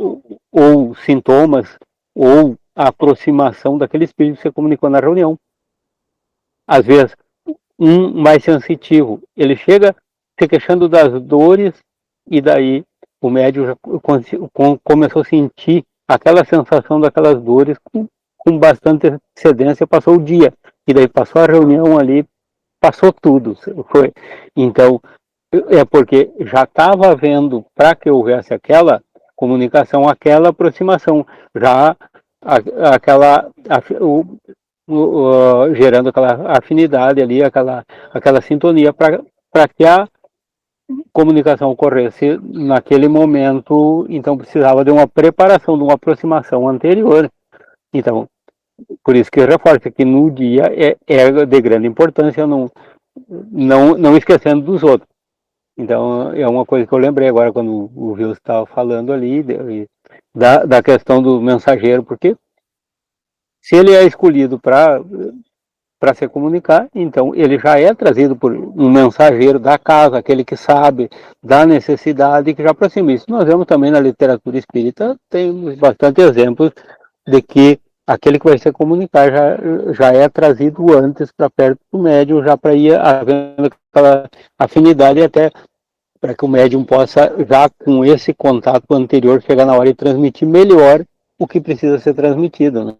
ou sintomas, ou a aproximação daquele espírito que você comunicou na reunião. Às vezes, um mais sensitivo, ele chega se queixando das dores, e daí o médium já começou a sentir aquela sensação daquelas dores com bastante antecedência, passou o dia, e daí passou a reunião ali, passou tudo. Então, é porque já estava havendo, para que houvesse aquela comunicação, aquela aproximação, já gerando aquela afinidade ali, aquela sintonia para que a comunicação ocorresse naquele momento. Então precisava de uma preparação, de uma aproximação anterior. Então, por isso que eu reforço que no dia é de grande importância, não esquecendo dos outros. Então, é uma coisa que eu lembrei agora quando o Wilson estava falando ali, da questão do mensageiro, porque se ele é escolhido para se comunicar, então ele já é trazido por um mensageiro da casa, aquele que sabe da necessidade e que já aproxima. Isso nós vemos também na literatura espírita, tem bastante exemplos de que aquele que vai se comunicar já é trazido antes para perto do médium, já para ir havendo aquela afinidade, até para que o médium possa, já com esse contato anterior, chegar na hora e transmitir melhor o que precisa ser transmitido, né?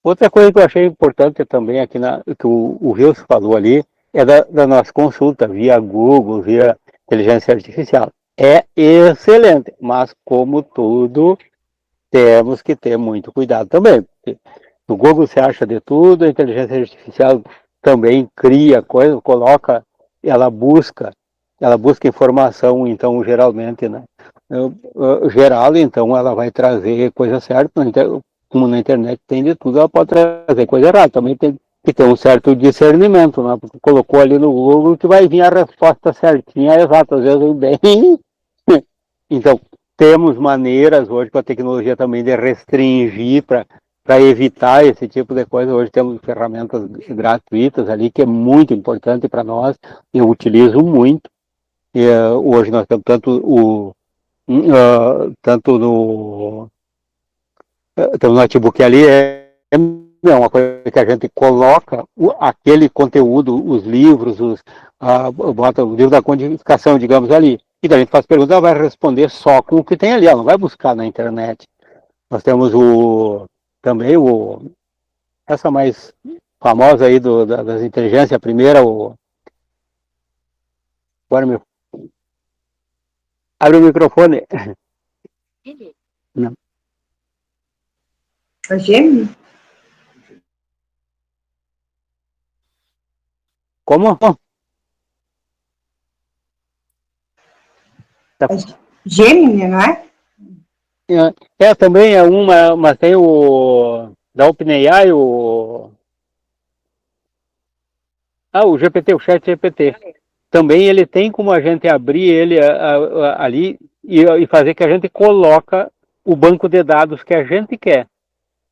Outra coisa que eu achei importante também aqui, que o Wilson falou ali, é da nossa consulta, via Google, via inteligência artificial. É excelente, mas como tudo, temos que ter muito cuidado também. No Google você acha de tudo, a inteligência artificial também cria coisas, coloca, ela busca informação, então geralmente, né? Geral, então ela vai trazer coisa certa, como na internet tem de tudo, ela pode trazer coisa errada, também tem que ter um certo discernimento, né? Porque colocou ali no Google que vai vir a resposta certinha, exata, às vezes vem bem. Então, temos maneiras hoje com a tecnologia também de restringir para evitar esse tipo de coisa. Hoje temos ferramentas gratuitas ali, que é muito importante para nós, eu utilizo muito. E, hoje nós temos tanto no notebook ali, é uma coisa que a gente coloca aquele conteúdo, os livros, bota o livro da codificação, digamos, ali. E daí a gente faz perguntas, ela vai responder só com o que tem ali, ela não vai buscar na internet. Nós temos também essa mais famosa aí das inteligências, a primeira, agora abre o microfone. Não. A Gemini? Como? Gemini, não é? Também é uma, mas tem da OpenAI, o GPT, o chat GPT. Também ele tem como a gente abrir ele ali e fazer que a gente coloca o banco de dados que a gente quer.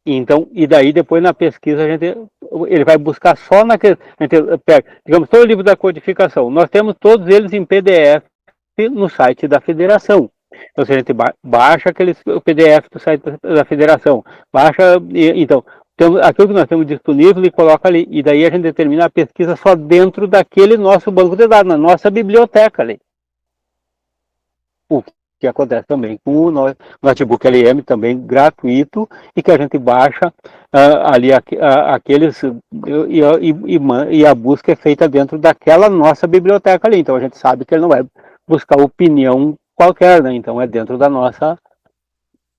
Então, e daí depois na pesquisa ele vai buscar só naquele, digamos, todo o livro da codificação. Nós temos todos eles em PDF no site da Federação. Então, se a gente baixa o PDF do site da Federação, então, aquilo que nós temos disponível e coloca ali, e daí a gente determina a pesquisa só dentro daquele nosso banco de dados, na nossa biblioteca ali. O que acontece também com o notebook LM, também gratuito, e que a gente baixa ali aqueles, e a busca é feita dentro daquela nossa biblioteca ali, então a gente sabe que ele não vai buscar opinião qualquer, né? Então é dentro da nossa,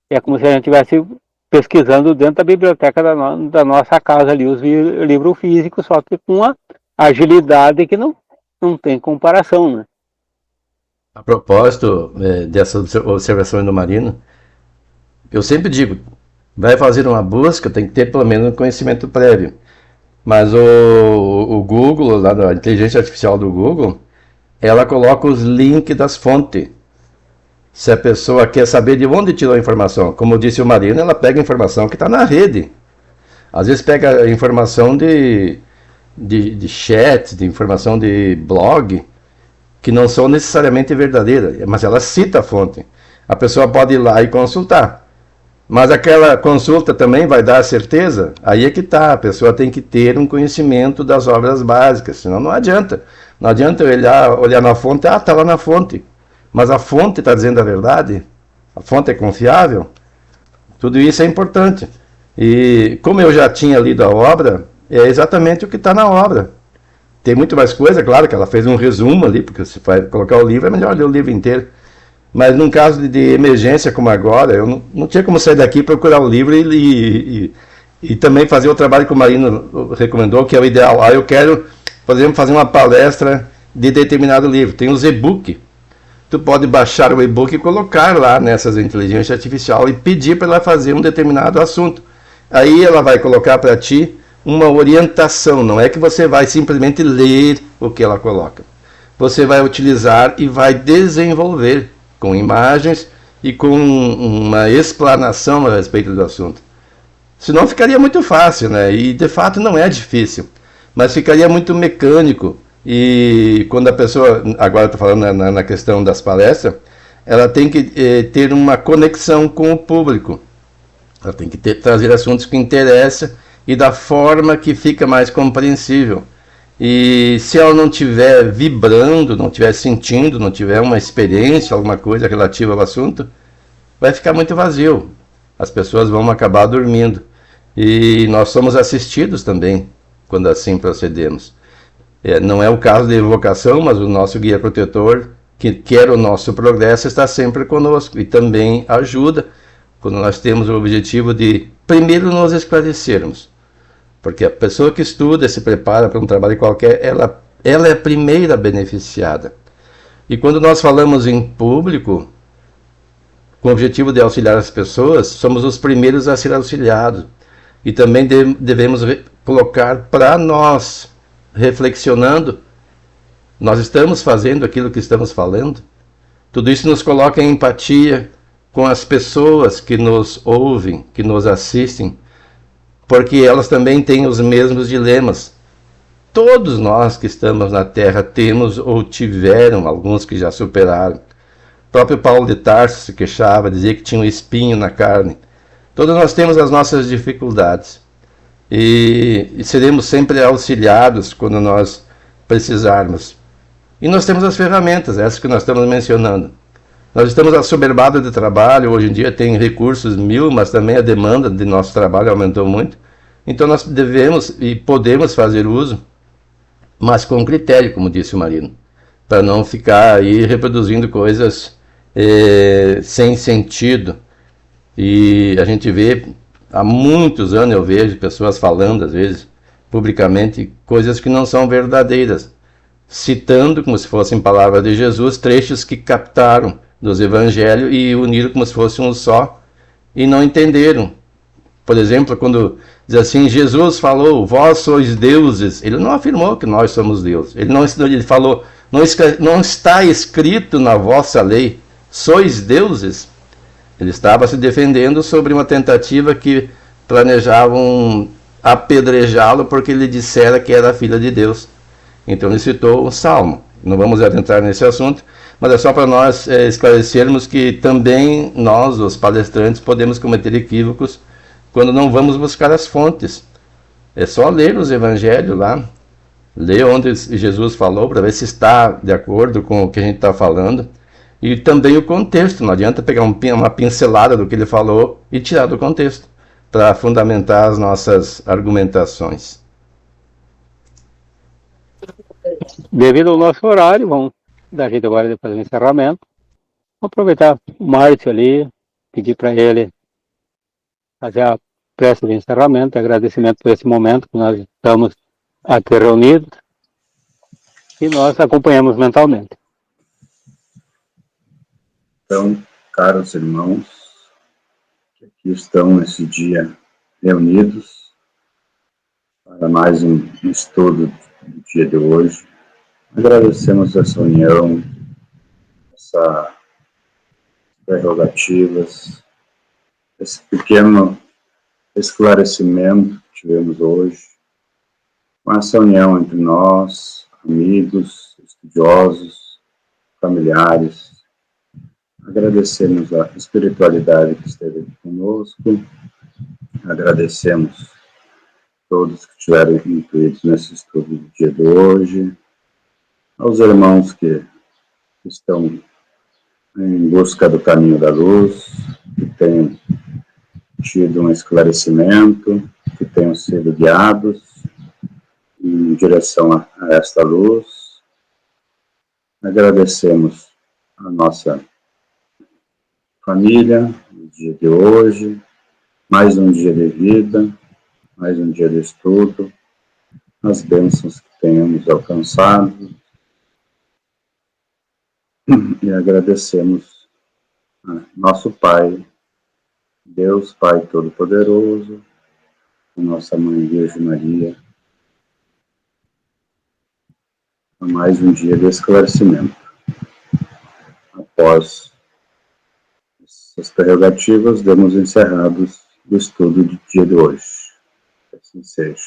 é como se a gente estivesse pesquisando dentro da biblioteca da nossa casa ali, os livros físicos, só que com a agilidade que não tem comparação, né? A propósito dessas observações do Marino, eu sempre digo, vai fazer uma busca, tem que ter pelo menos um conhecimento prévio. Mas o Google, lá da inteligência artificial do Google, ela coloca os links das fontes. Se a pessoa quer saber de onde tirou a informação, como disse o Marino, ela pega a informação que está na rede. Às vezes pega a informação de chat, de informação de blog, que não são necessariamente verdadeiras, mas ela cita a fonte. A pessoa pode ir lá e consultar. Mas aquela consulta também vai dar certeza? Aí é que está, a pessoa tem que ter um conhecimento das obras básicas, senão não adianta. Não adianta eu olhar na fonte, está lá na fonte. Mas a fonte está dizendo a verdade? A fonte é confiável? Tudo isso é importante. E como eu já tinha lido a obra, é exatamente o que está na obra. Tem muito mais coisa, claro que ela fez um resumo ali, porque se vai colocar o livro, é melhor ler o livro inteiro. Mas num caso de emergência como agora, eu não tinha como sair daqui, procurar o livro e também fazer o trabalho que o Marino recomendou, que é o ideal. Eu quero, por exemplo, fazer uma palestra de determinado livro. Tem os e-book. Tu pode baixar o e-book e colocar lá nessas inteligências artificiais e pedir para ela fazer um determinado assunto. Aí ela vai colocar para ti uma orientação, não é que você vai simplesmente ler o que ela coloca. Você vai utilizar e vai desenvolver com imagens e com uma explanação a respeito do assunto. Senão ficaria muito fácil, né? E de fato não é difícil, mas ficaria muito mecânico. E quando a pessoa, agora estou falando na questão das palestras, ela tem que ter uma conexão com o público. Ela tem que trazer assuntos que interessam e da forma que fica mais compreensível. E se ela não estiver vibrando, não estiver sentindo, não tiver uma experiência, alguma coisa relativa ao assunto, vai ficar muito vazio. As pessoas vão acabar dormindo. E nós somos assistidos também, quando assim procedemos. Não é o caso de evocação, mas o nosso guia protetor, que quer o nosso progresso, está sempre conosco e também ajuda quando nós temos o objetivo de, primeiro, nos esclarecermos. Porque a pessoa que estuda, se prepara para um trabalho qualquer, ela é a primeira beneficiada. E quando nós falamos em público, com o objetivo de auxiliar as pessoas, somos os primeiros a ser auxiliados. E também devemos colocar para nós, reflexionando, nós estamos fazendo aquilo que estamos falando? Tudo isso nos coloca em empatia com as pessoas que nos ouvem, que nos assistem, porque elas também têm os mesmos dilemas. Todos nós que estamos na Terra temos ou tiveram, alguns que já superaram. O próprio Paulo de Tarso se queixava, dizia que tinha um espinho na carne. Todos nós temos as nossas dificuldades. E seremos sempre auxiliados quando nós precisarmos. E nós temos as ferramentas, essas que nós estamos mencionando. Nós estamos assoberbados de trabalho, hoje em dia tem recursos mil, mas também a demanda de nosso trabalho aumentou muito. Então nós devemos e podemos fazer uso, mas com critério, como disse o Marino, para não ficar aí reproduzindo coisas sem sentido. E a gente vê, há muitos anos eu vejo pessoas falando, às vezes, publicamente, coisas que não são verdadeiras, citando, como se fossem palavras de Jesus, trechos que captaram dos evangelhos e uniram como se fosse um só, e não entenderam. Por exemplo, quando diz assim, Jesus falou, vós sois deuses, ele não afirmou que nós somos deuses, ele falou, não está escrito na vossa lei, sois deuses. Ele estava se defendendo sobre uma tentativa que planejavam apedrejá-lo porque ele dissera que era filho de Deus. Então ele citou o Salmo. Não vamos adentrar nesse assunto, mas é só para nós esclarecermos que também nós, os palestrantes, podemos cometer equívocos quando não vamos buscar as fontes. É só ler os evangelhos lá, ler onde Jesus falou, para ver se está de acordo com o que a gente está falando. E também o contexto, não adianta pegar uma pincelada do que ele falou e tirar do contexto, para fundamentar as nossas argumentações. Devido ao nosso horário, vamos dar jeito agora de fazer o encerramento. Vou aproveitar o Márcio ali, pedir para ele fazer a prece de encerramento, agradecimento por esse momento que nós estamos aqui reunidos e nós acompanhamos mentalmente. Então, caros irmãos, que aqui estão nesse dia reunidos para mais um estudo do dia de hoje, agradecemos essa união, essas prerrogativas, esse pequeno esclarecimento que tivemos hoje, com essa união entre nós, amigos, estudiosos, familiares. Agradecemos a espiritualidade que esteve aqui conosco, agradecemos todos que estiveram incluídos nesse estudo do dia de hoje, aos irmãos que estão em busca do caminho da luz, que tenham tido um esclarecimento, que tenham sido guiados em direção a esta luz. Agradecemos a nossa família, no dia de hoje, mais um dia de vida, mais um dia de estudo, as bênçãos que tenhamos alcançado, e agradecemos a nosso Pai, Deus Pai Todo-Poderoso, a nossa Mãe Virgem Maria, a mais um dia de esclarecimento. Após essas prerrogativas, damos encerrados o estudo do dia de hoje. Assim seja.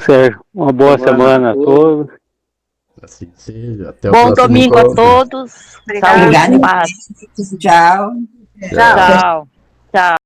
Sérgio, uma boa semana a todos. Assim seja. Até o Bom próximo domingo a encontro. todos. Obrigada. Saúde e paz. Tchau. Tchau. Tchau.